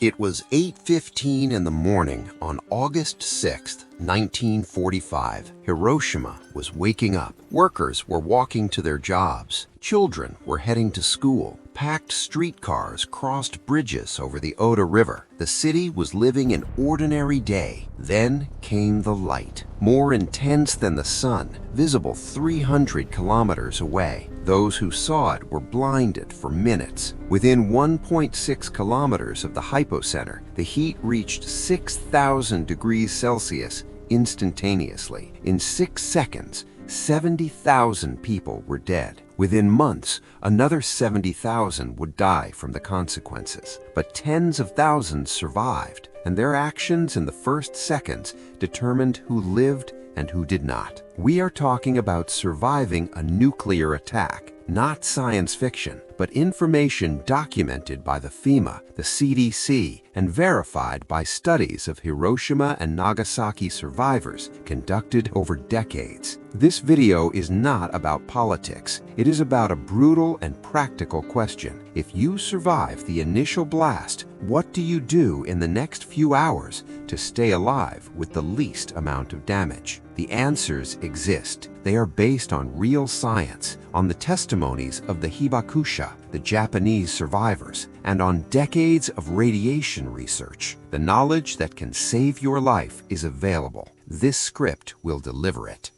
It was 8:15 in the morning on August 6, 1945. Hiroshima was waking up. Workers were walking to their jobs. Children were heading to school. Packed streetcars crossed bridges over the Oda River. The city was living an ordinary day. Then came the light, more intense than the sun, visible 300 kilometers away. Those who saw it were blinded for minutes. Within 1.6 kilometers of the hypocenter, the heat reached 6,000 degrees Celsius instantaneously. In 6 seconds, 70,000 people were dead. Within months, another 70,000 would die from the consequences. But tens of thousands survived, and their actions in the first seconds determined who lived and who did not. We are talking about surviving a nuclear attack, not science fiction, but information documented by the FEMA, the CDC, and verified by studies of Hiroshima and Nagasaki survivors conducted over decades. This video is not about politics. It is about a brutal and practical question. If you survive the initial blast, what do you do in the next few hours to stay alive with the least amount of damage? The answers exist. They are based on real science, on the testimonies of the Hibakusha, the Japanese survivors, and on decades of radiation research. The knowledge that can save your life is available. This script will deliver it.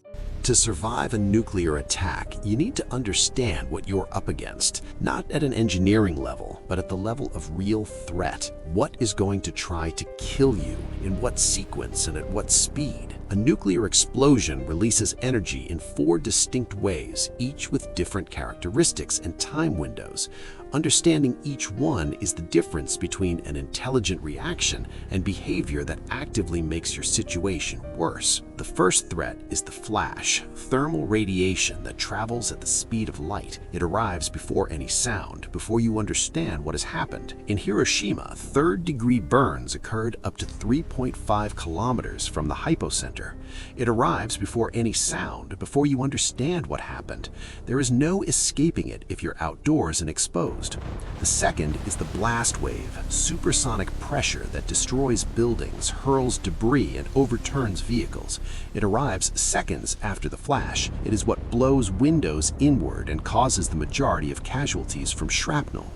To survive a nuclear attack, you need to understand what you're up against, not at an engineering level, but at the level of real threat. What is going to try to kill you, in what sequence and at what speed? A nuclear explosion releases energy in 4 distinct ways, each with different characteristics and time windows. Understanding each one is the difference between an intelligent reaction and behavior that actively makes your situation worse. The first threat is the flash, thermal radiation that travels at the speed of light. It arrives before any sound, before you understand what has happened. In Hiroshima, third-degree burns occurred up to 3.5 kilometers from the hypocenter. It arrives before any sound, before you understand what happened. There is no escaping it if you're outdoors and exposed. The second is the blast wave, supersonic pressure that destroys buildings, hurls debris, and overturns vehicles. It arrives seconds after the flash. It is what blows windows inward and causes the majority of casualties from shrapnel.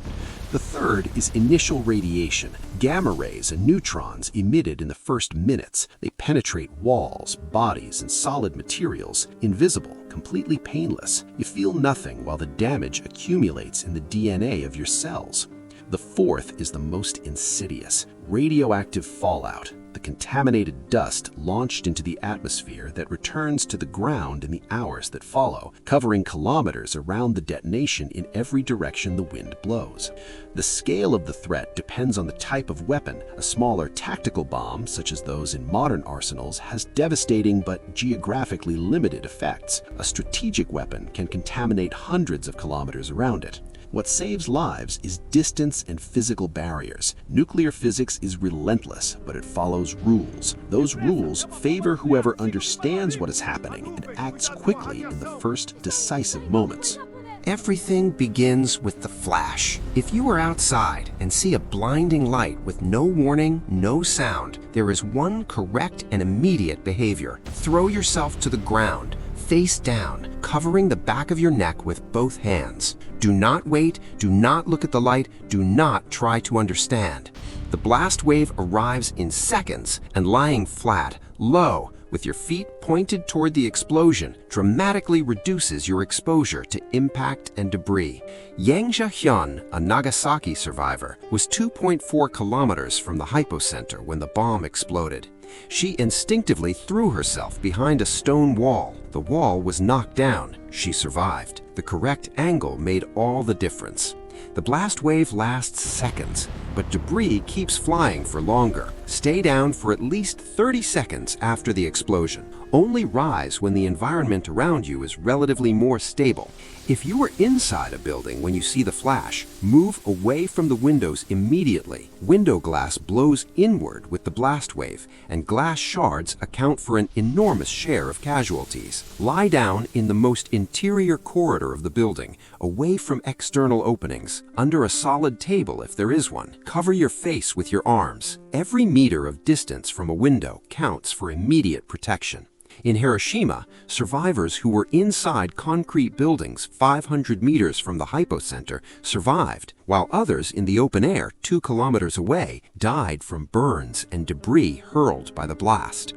The third is initial radiation, gamma rays and neutrons emitted in the first minutes. They penetrate walls, bodies, and solid materials, invisible, completely painless. You feel nothing while the damage accumulates in the DNA of your cells. The fourth is the most insidious, radioactive fallout. The contaminated dust launched into the atmosphere that returns to the ground in the hours that follow, covering kilometers around the detonation in every direction the wind blows. The scale of the threat depends on the type of weapon. A smaller tactical bomb, such as those in modern arsenals, has devastating but geographically limited effects. A strategic weapon can contaminate hundreds of kilometers around it. What saves lives is distance and physical barriers. Nuclear physics is relentless, but it follows rules. Those rules favor whoever understands what is happening and acts quickly in the first decisive moments. Everything begins with the flash. If you are outside and see a blinding light with no warning, no sound, there is one correct and immediate behavior. Throw yourself to the ground, face down, covering the back of your neck with both hands. Do not wait, do not look at the light, do not try to understand. The blast wave arrives in seconds, and lying flat, low, with your feet pointed toward the explosion, dramatically reduces your exposure to impact and debris. Yang Hyun, a Nagasaki survivor, was 2.4 kilometers from the hypocenter when the bomb exploded. She instinctively threw herself behind a stone wall. The wall was knocked down. She survived. The correct angle made all the difference. The blast wave lasts seconds, but debris keeps flying for longer. Stay down for at least 30 seconds after the explosion. Only rise when the environment around you is relatively more stable. If you are inside a building when you see the flash, move away from the windows immediately. Window glass blows inward with the blast wave, and glass shards account for an enormous share of casualties. Lie down in the most interior corridor of the building, away from external openings, under a solid table if there is one. Cover your face with your arms. Every meter of distance from a window counts for immediate protection. In Hiroshima, survivors who were inside concrete buildings 500 meters from the hypocenter survived, while others in the open air 2 kilometers away died from burns and debris hurled by the blast.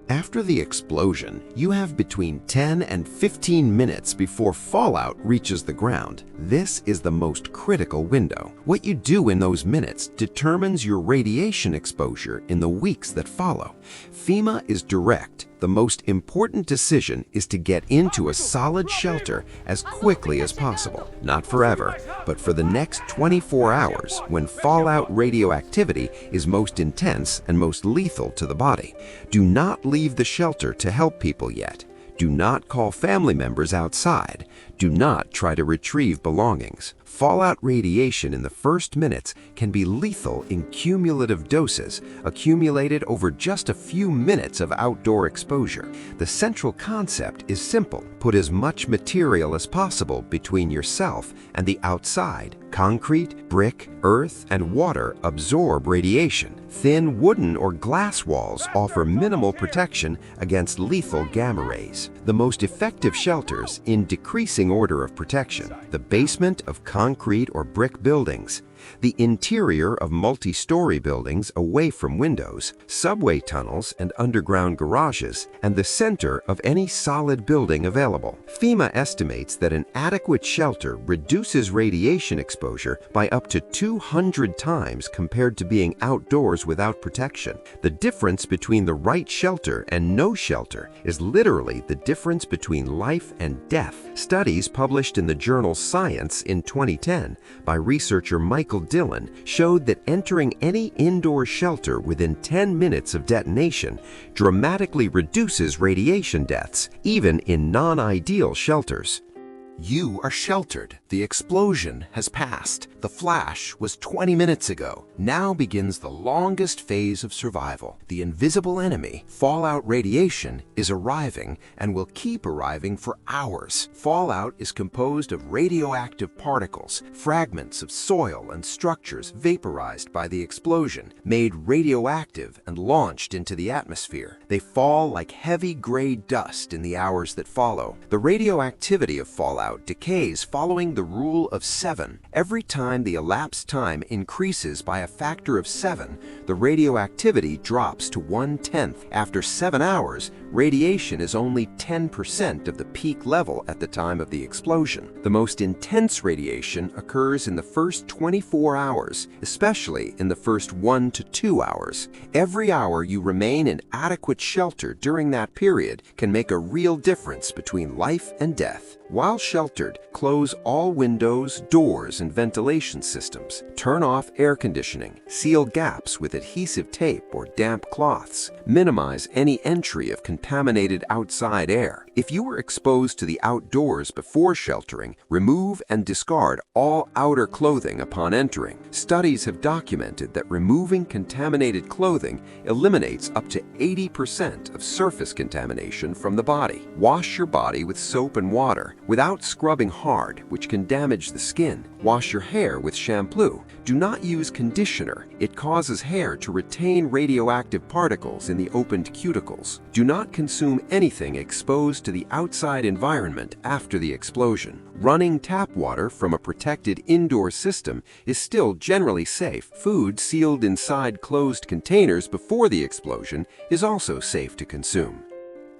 After the explosion, you have between 10 and 15 minutes before fallout reaches the ground. This is the most critical window. What you do in those minutes determines your radiation exposure in the weeks that follow. FEMA is direct. The most important decision is to get into a solid shelter as quickly as possible. Not forever, but for the next 24 hours when fallout radioactivity is most intense and most lethal to the body. Do not leave the shelter to help people yet. Do not call family members outside. Do not try to retrieve belongings. Fallout radiation in the first minutes can be lethal in cumulative doses, accumulated over just a few minutes of outdoor exposure. The central concept is simple. Put as much material as possible between yourself and the outside. Concrete, brick, earth, and water absorb radiation. Thin wooden or glass walls offer minimal protection against lethal gamma rays. The most effective shelters in decreasing order of protection: the basement of concrete or brick buildings, the interior of multi-story buildings away from windows, subway tunnels and underground garages, and the center of any solid building available. FEMA estimates that an adequate shelter reduces radiation exposure by up to 200 times compared to being outdoors without protection. The difference between the right shelter and no shelter is literally the difference between life and death. Studies published in the journal Science in 2010 by researcher Michael Dillon showed that entering any indoor shelter within 10 minutes of detonation dramatically reduces radiation deaths, even in non-ideal shelters. You are sheltered. The explosion has passed. The flash was 20 minutes ago. Now begins the longest phase of survival. The invisible enemy, fallout radiation, is arriving and will keep arriving for hours. Fallout is composed of radioactive particles, fragments of soil and structures vaporized by the explosion, made radioactive and launched into the atmosphere. They fall like heavy gray dust in the hours that follow. The radioactivity of fallout decays following the rule of 7. Every time the elapsed time increases by a factor of 7, the radioactivity drops to 1/10. After 7 hours, radiation is only 10% of the peak level at the time of the explosion. The most intense radiation occurs in the first 24 hours, especially in the first 1 to 2 hours. Every hour you remain in adequate shelter during that period can make a real difference between life and death. While sheltered, close all windows, doors, and ventilation systems. Turn off air conditioning. Seal gaps with adhesive tape or damp cloths. Minimize any entry of contaminated outside air. If you were exposed to the outdoors before sheltering, remove and discard all outer clothing upon entering. Studies have documented that removing contaminated clothing eliminates up to 80% of surface contamination from the body. Wash your body with soap and water without scrubbing hard, which can damage the skin. Wash your hair with shampoo. Do not use conditioner. It causes hair to retain radioactive particles in the opened cuticles. Do not consume anything exposed to the outside environment after the explosion. Running tap water from a protected indoor system is still generally safe. Food sealed inside closed containers before the explosion is also safe to consume.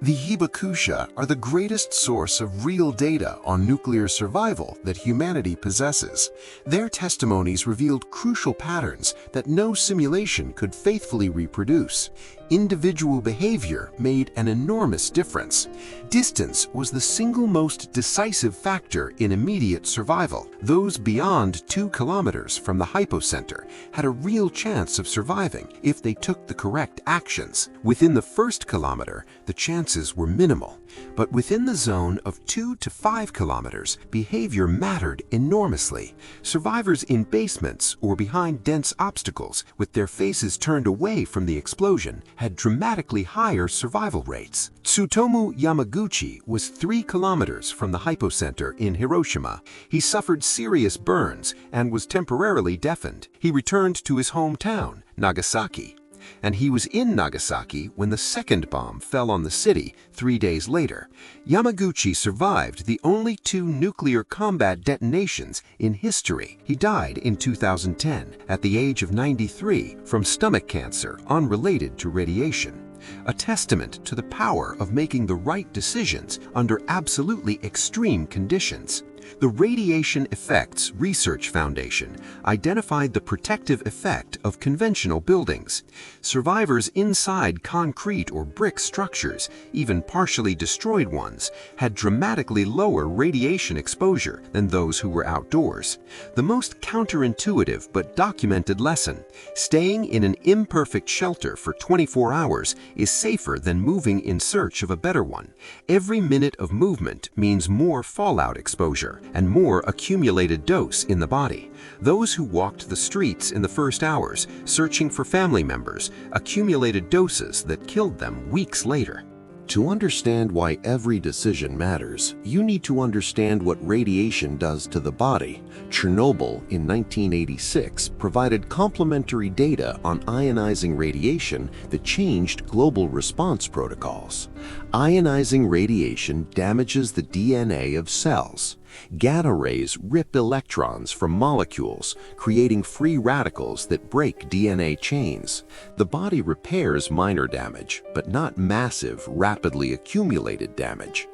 The Hibakusha are the greatest source of real data on nuclear survival that humanity possesses. Their testimonies revealed crucial patterns that no simulation could faithfully reproduce. Individual behavior made an enormous difference. Distance was the single most decisive factor in immediate survival. Those beyond 2 kilometers from the hypocenter had a real chance of surviving if they took the correct actions. Within the first kilometer, the chance chances were minimal, but within the zone of 2 to 5 kilometers, behavior mattered enormously. Survivors in basements or behind dense obstacles, with their faces turned away from the explosion, had dramatically higher survival rates. Tsutomu Yamaguchi was 3 kilometers from the hypocenter in Hiroshima. He suffered serious burns and was temporarily deafened. He returned to his hometown, Nagasaki. And he was in Nagasaki when the second bomb fell on the city 3 days later. Yamaguchi survived the only 2 nuclear combat detonations in history. He died in 2010 at the age of 93 from stomach cancer unrelated to radiation. A testament to the power of making the right decisions under absolutely extreme conditions. The Radiation Effects Research Foundation identified the protective effect of conventional buildings. Survivors inside concrete or brick structures, even partially destroyed ones, had dramatically lower radiation exposure than those who were outdoors. The most counterintuitive but documented lesson: staying in an imperfect shelter for 24 hours is safer than moving in search of a better one. Every minute of movement means more fallout exposure and more accumulated dose in the body. Those who walked the streets in the first hours, searching for family members, accumulated doses that killed them weeks later. To understand why every decision matters, you need to understand what radiation does to the body. Chernobyl in 1986 provided complementary data on ionizing radiation that changed global response protocols. Ionizing radiation damages the DNA of cells. Gamma rays rip electrons from molecules, creating free radicals that break DNA chains. The body repairs minor damage, but not massive, rapidly accumulated damage.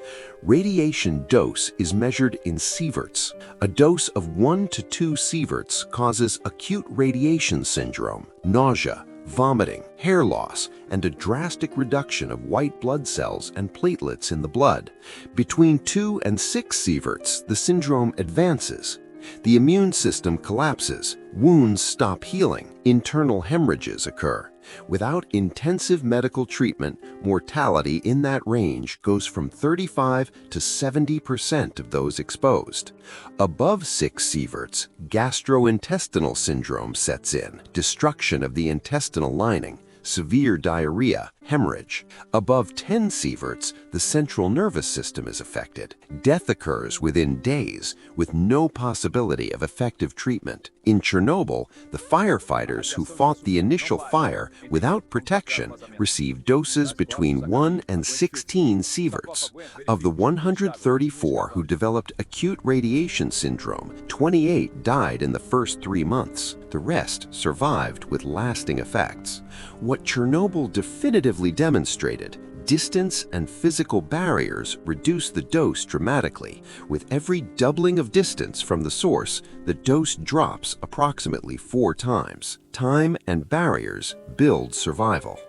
Radiation dose is measured in sieverts. A dose of 1 to 2 sieverts causes acute radiation syndrome, nausea, vomiting, hair loss, and a drastic reduction of white blood cells and platelets in the blood. Between 2 and 6 sieverts, the syndrome advances. The immune system collapses, wounds stop healing, internal hemorrhages occur. Without intensive medical treatment, mortality in that range goes from 35 to 70% of those exposed. Above 6 sieverts, gastrointestinal syndrome sets in, destruction of the intestinal lining, severe diarrhea, hemorrhage. Above 10 sieverts, the central nervous system is affected. Death occurs within days, with no possibility of effective treatment. In Chernobyl, the firefighters who fought the initial fire without protection received doses between 1 and 16 sieverts. Of the 134 who developed acute radiation syndrome, 28 died in the first 3 months. The rest survived with lasting effects. What Chernobyl definitively demonstrated: distance and physical barriers reduce the dose dramatically. With every doubling of distance from the source, the dose drops approximately 4 times. Time and barriers build survival.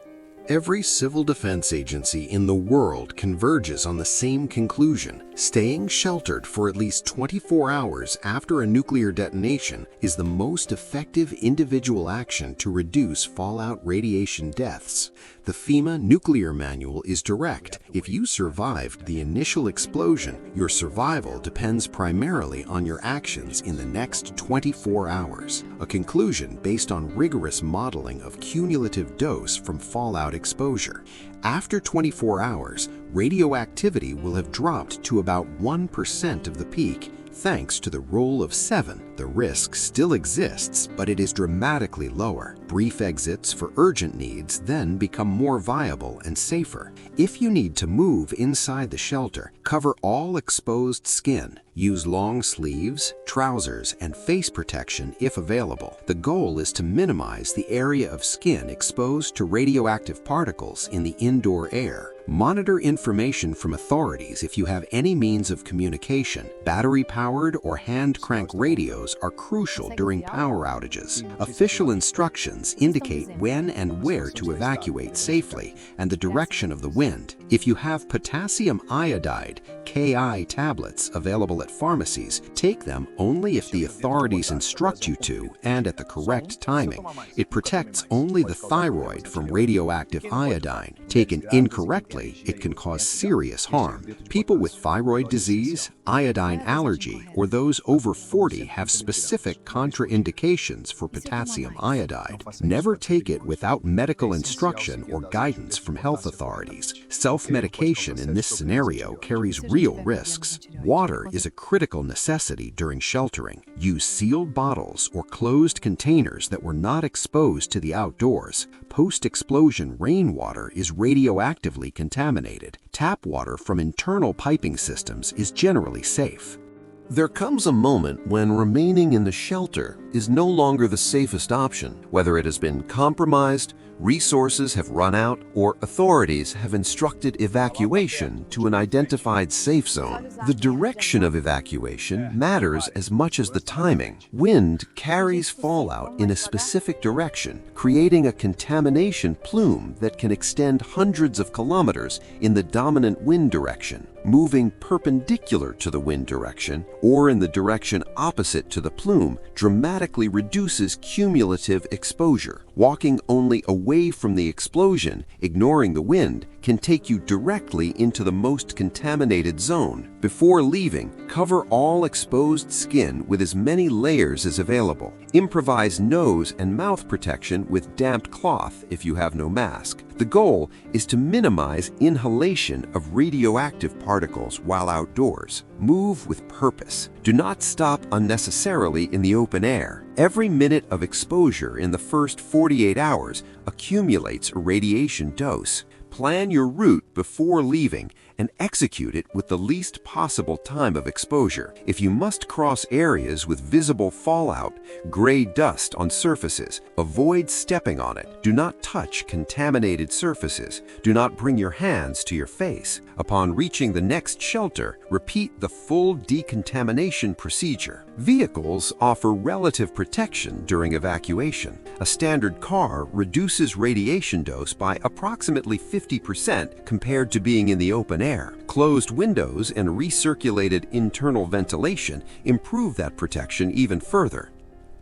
Every civil defense agency in the world converges on the same conclusion: staying sheltered for at least 24 hours after a nuclear detonation is the most effective individual action to reduce fallout radiation deaths. The FEMA nuclear manual is direct. If you survived the initial explosion, your survival depends primarily on your actions in the next 24 hours. A conclusion based on rigorous modeling of cumulative dose from fallout exposure. After 24 hours, radioactivity will have dropped to about 1% of the peak. Thanks to the rule of 7, the risk still exists, but it is dramatically lower. Brief exits for urgent needs then become more viable and safer. If you need to move inside the shelter, cover all exposed skin. Use long sleeves, trousers, and face protection if available. The goal is to minimize the area of skin exposed to radioactive particles in the indoor air. Monitor information from authorities if you have any means of communication. Battery-powered or hand-crank radios are crucial during power outages. Official instructions indicate when and where to evacuate safely and the direction of the wind. If you have potassium iodide, Ki tablets available at pharmacies, take them only if the authorities instruct you to and at the correct timing. It protects only the thyroid from radioactive iodine. Taken incorrectly, it can cause serious harm. People with thyroid disease, iodine allergy, or those over 40 have specific contraindications for potassium iodide. Never take it without medical instruction or guidance from health authorities. Self-medication in this scenario carries real risks. Water is a critical necessity during sheltering. Use sealed bottles or closed containers that were not exposed to the outdoors. Post-explosion rainwater is radioactively contaminated. Tap water from internal piping systems is generally safe. There comes a moment when remaining in the shelter is no longer the safest option, whether it has been compromised, resources have run out, or authorities have instructed evacuation to an identified safe zone. The direction of evacuation matters as much as the timing. Wind carries fallout in a specific direction, creating a contamination plume that can extend hundreds of kilometers in the dominant wind direction. Moving perpendicular to the wind direction or in the direction opposite to the plume dramatically reduces cumulative exposure. Walking only away from the explosion, ignoring the wind, can take you directly into the most contaminated zone. Before leaving, cover all exposed skin with as many layers as available. Improvise nose and mouth protection with damp cloth if you have no mask. The goal is to minimize inhalation of radioactive particles while outdoors. Move with purpose. Do not stop unnecessarily in the open air. Every minute of exposure in the first 48 hours accumulates a radiation dose. Plan your route before leaving and execute it with the least possible time of exposure. If you must cross areas with visible fallout, gray dust on surfaces, avoid stepping on it. Do not touch contaminated surfaces. Do not bring your hands to your face. Upon reaching the next shelter, repeat the full decontamination procedure. Vehicles offer relative protection during evacuation. A standard car reduces radiation dose by approximately 50% compared to being in the open air. Closed windows and recirculated internal ventilation improve that protection even further.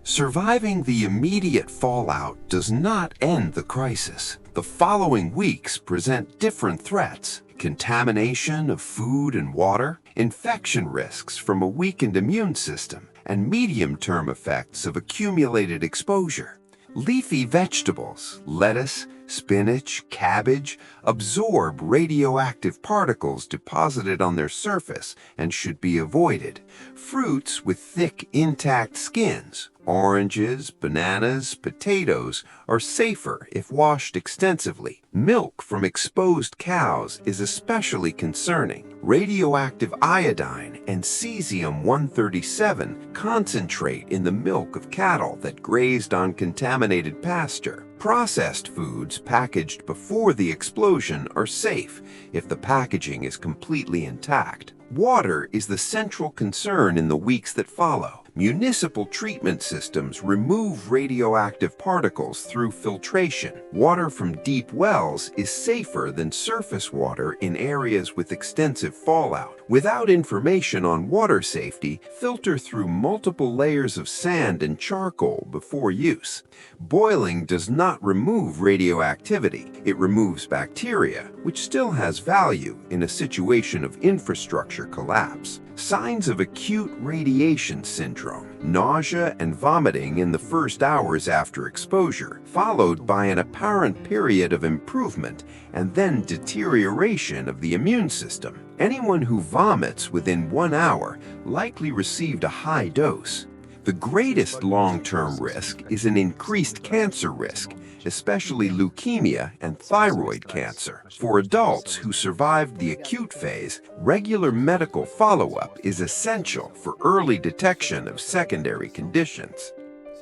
Surviving the immediate fallout does not end the crisis. The following weeks present different threats: contamination of food and water, infection risks from a weakened immune system, and medium-term effects of accumulated exposure. Leafy vegetables, lettuce, spinach, cabbage, absorb radioactive particles deposited on their surface and should be avoided. Fruits with thick, intact skins, oranges, bananas, potatoes, are safer if washed extensively. Milk from exposed cows is especially concerning. Radioactive iodine and cesium-137 concentrate in the milk of cattle that grazed on contaminated pasture. Processed foods packaged before the explosion are safe if the packaging is completely intact. Water is the central concern in the weeks that follow. Municipal treatment systems remove radioactive particles through filtration. Water from deep wells is safer than surface water in areas with extensive fallout. Without information on water safety, filter through multiple layers of sand and charcoal before use. Boiling does not remove radioactivity. It removes bacteria, which still has value in a situation of infrastructure collapse. Signs of acute radiation syndrome: nausea and vomiting in the first hours after exposure, followed by an apparent period of improvement and then deterioration of the immune system. Anyone who vomits within 1 hour likely received a high dose. The greatest long-term risk is an increased cancer risk, especially leukemia and thyroid cancer. For adults who survived the acute phase, regular medical follow-up is essential for early detection of secondary conditions.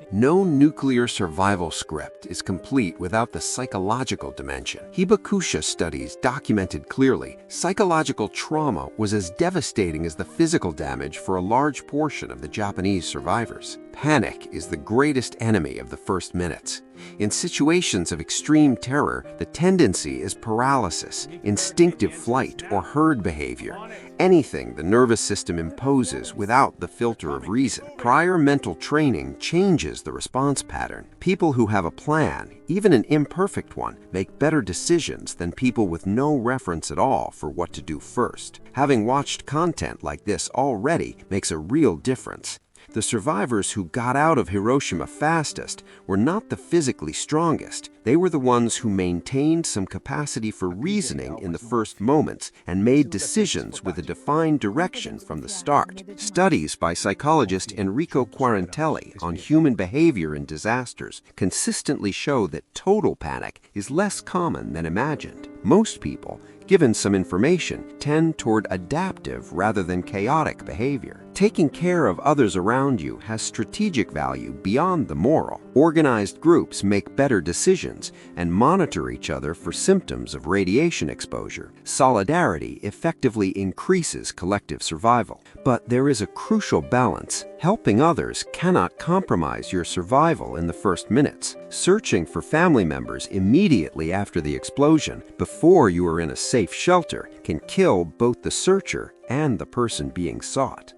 No nuclear survival script is complete without the psychological dimension. Hibakusha studies documented clearly psychological trauma was as devastating as the physical damage for a large portion of the Japanese survivors. Panic is the greatest enemy of the first minutes. In situations of extreme terror, the tendency is paralysis, instinctive flight, or herd behavior. Anything the nervous system imposes without the filter of reason. Prior mental training changes the response pattern. People who have a plan, even an imperfect one, make better decisions than people with no reference at all for what to do first. Having watched content like this already makes a real difference. The survivors who got out of Hiroshima fastest were not the physically strongest. They were the ones who maintained some capacity for reasoning in the first moments and made decisions with a defined direction from the start. Studies by psychologist Enrico Quarantelli on human behavior in disasters consistently show that total panic is less common than imagined. Most people, given some information, tend toward adaptive rather than chaotic behavior. Taking care of others around you has strategic value beyond the moral. Organized groups make better decisions and monitor each other for symptoms of radiation exposure. Solidarity effectively increases collective survival. But there is a crucial balance. Helping others cannot compromise your survival in the first minutes. Searching for family members immediately after the explosion, before you are in a safe shelter, can kill both the searcher and the person being sought.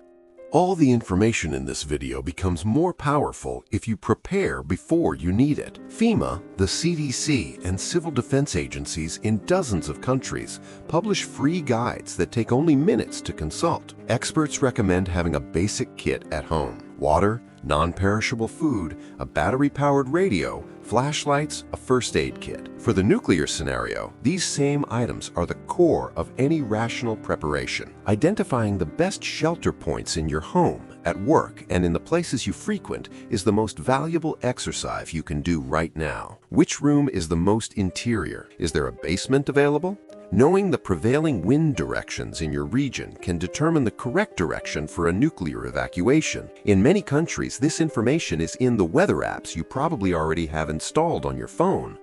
All the information in this video becomes more powerful if you prepare before you need it. FEMA, the CDC, and civil defense agencies in dozens of countries publish free guides that take only minutes to consult. Experts recommend having a basic kit at home: water, non-perishable food, a battery-powered radio, flashlights, a first aid kit. For the nuclear scenario, these same items are the core of any rational preparation. Identifying the best shelter points in your home, at work, and in the places you frequent is the most valuable exercise you can do right now. Which room is the most interior? Is there a basement available? Knowing the prevailing wind directions in your region can determine the correct direction for a nuclear evacuation. In many countries, this information is in the weather apps you probably already have installed on your phone.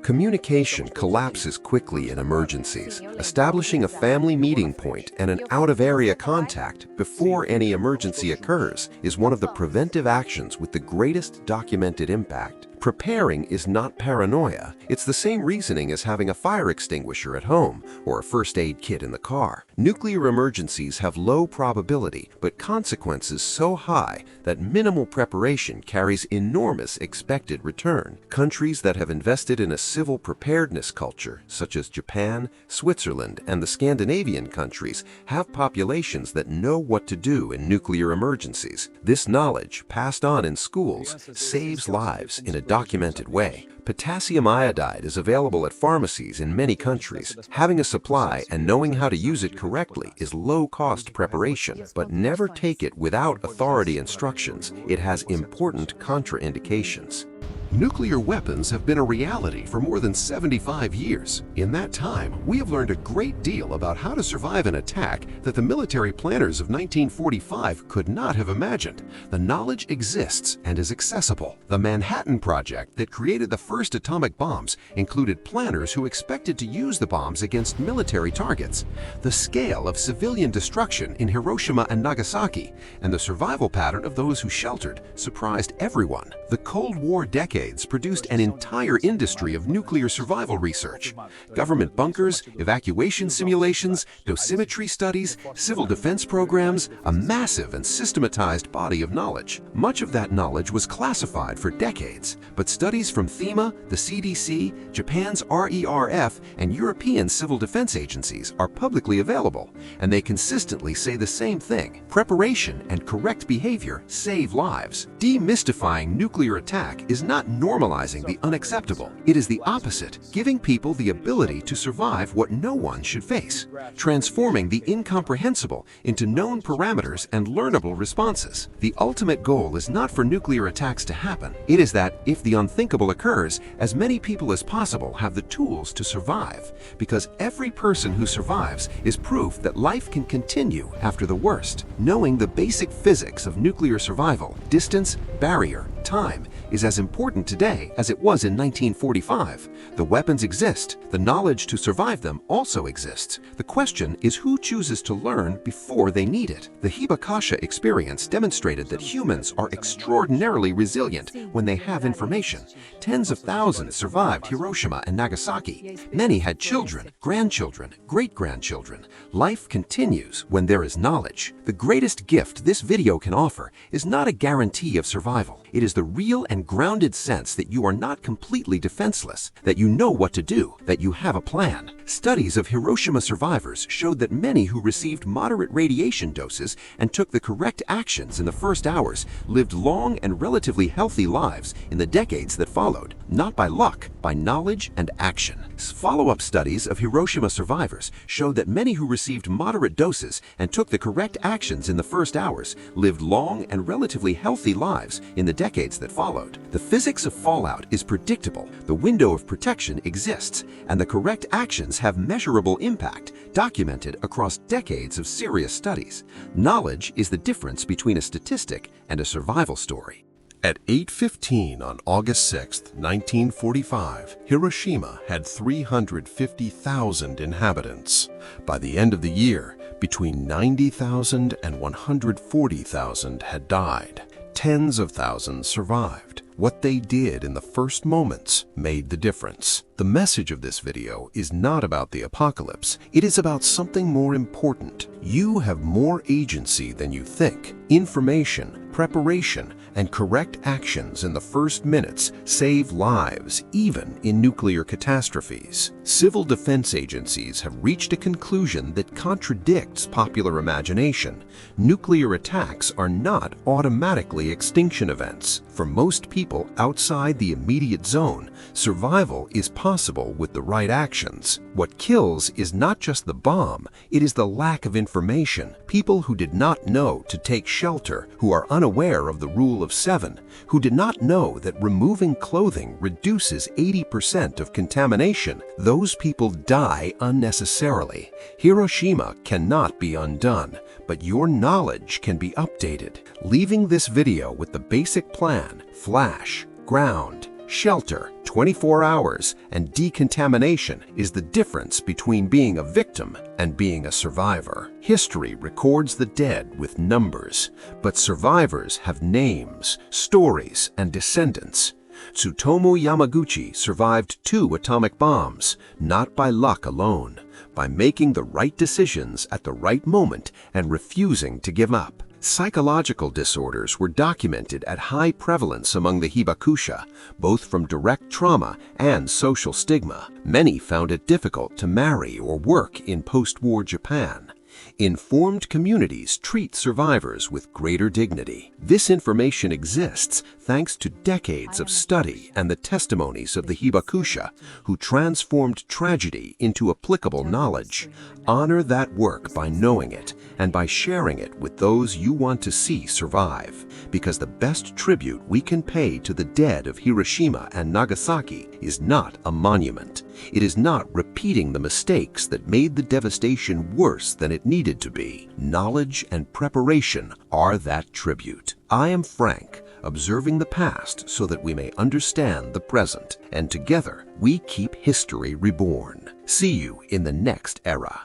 Communication collapses quickly in emergencies. Establishing a family meeting point and an out-of-area contact before any emergency occurs is one of the preventive actions with the greatest documented impact. Preparing is not paranoia. It's the same reasoning as having a fire extinguisher at home or a first aid kit in the car. Nuclear emergencies have low probability, but consequences so high that minimal preparation carries enormous expected return. Countries that have invested in a civil preparedness culture, such as Japan, Switzerland, and the Scandinavian countries, have populations that know what to do in nuclear emergencies. This knowledge, passed on in schools, saves lives in a documented way. Potassium iodide is available at pharmacies in many countries. Having a supply and knowing how to use it correctly is low-cost preparation, but never take it without authority instructions. It has important contraindications. Nuclear weapons have been a reality for more than 75 years. In that time, we have learned a great deal about how to survive an attack that the military planners of 1945 could not have imagined. The knowledge exists and is accessible. The Manhattan Project that created the first atomic bombs included planners who expected to use the bombs against military targets. The scale of civilian destruction in Hiroshima and Nagasaki and the survival pattern of those who sheltered surprised everyone. The Cold War decade produced an entire industry of nuclear survival research. Government bunkers, evacuation simulations, dosimetry studies, civil defense programs, a massive and systematized body of knowledge. Much of that knowledge was classified for decades, but studies from FEMA, the CDC, Japan's RERF, and European civil defense agencies are publicly available, and they consistently say the same thing: preparation and correct behavior save lives. Demystifying nuclear attack is not normalizing the unacceptable. It is the opposite, giving people the ability to survive what no one should face, transforming the incomprehensible into known parameters and learnable responses. The ultimate goal is not for nuclear attacks to happen. It is that, if the unthinkable occurs, as many people as possible have the tools to survive, because every person who survives is proof that life can continue after the worst. Knowing the basic physics of nuclear survival, distance, barrier, time is as important today as it was in 1945. The weapons exist. The knowledge to survive them also exists. The question is who chooses to learn before they need it. The Hiroshima experience demonstrated that humans are extraordinarily resilient when they have information. Tens of thousands survived Hiroshima and Nagasaki. Many had children, grandchildren, great-grandchildren. Life continues when there is knowledge. The greatest gift this video can offer is not a guarantee of survival. It is the real and grounded sense that you are not completely defenseless, that you know what to do, that you have a plan. Studies of Hiroshima survivors showed that many who received moderate radiation doses and took the correct actions in the first hours lived long and relatively healthy lives in the decades that followed, not by luck, by knowledge and action. Follow-up studies of Hiroshima survivors showed that many who received moderate doses and took the correct actions in the first hours lived long and relatively healthy lives in the decades that followed. The physics of fallout is predictable, the window of protection exists, and the correct actions have measurable impact, documented across decades of serious studies. Knowledge is the difference between a statistic and a survival story. At 8:15 on August 6, 1945, Hiroshima had 350,000 inhabitants. By the end of the year, between 90,000 and 140,000 had died. Tens of thousands survived. What they did in the first moments made the difference. The message of this video is not about the apocalypse. It is about something more important. You have more agency than you think. Information, preparation, and correct actions in the first minutes save lives, even in nuclear catastrophes. Civil defense agencies have reached a conclusion that contradicts popular imagination. Nuclear attacks are not automatically extinction events. For most people outside the immediate zone, survival is possible with the right actions. What kills is not just the bomb, it is the lack of information. People who did not know to take shelter, who are unaware of the rule of 7, who did not know that removing clothing reduces 80% of contamination, those people die unnecessarily. Hiroshima cannot be undone, but your knowledge can be updated. Leaving this video with the basic plan, flash, ground, shelter, 24 hours, and decontamination is the difference between being a victim and being a survivor. History records the dead with numbers, but survivors have names, stories, and descendants. Tsutomu Yamaguchi survived 2 atomic bombs, not by luck alone, by making the right decisions at the right moment and refusing to give up. Psychological disorders were documented at high prevalence among the Hibakusha, both from direct trauma and social stigma. Many found it difficult to marry or work in post-war Japan. Informed communities treat survivors with greater dignity. This information exists thanks to decades of study and the testimonies of the Hibakusha, who transformed tragedy into applicable knowledge. Honor that work by knowing it and by sharing it with those you want to see survive, because the best tribute we can pay to the dead of Hiroshima and Nagasaki is not a monument. It is not repeating the mistakes that made the devastation worse than it needed to be. Knowledge and preparation are that tribute. I am Frank, observing the past so that we may understand the present, and together we keep history reborn. See you in the next era.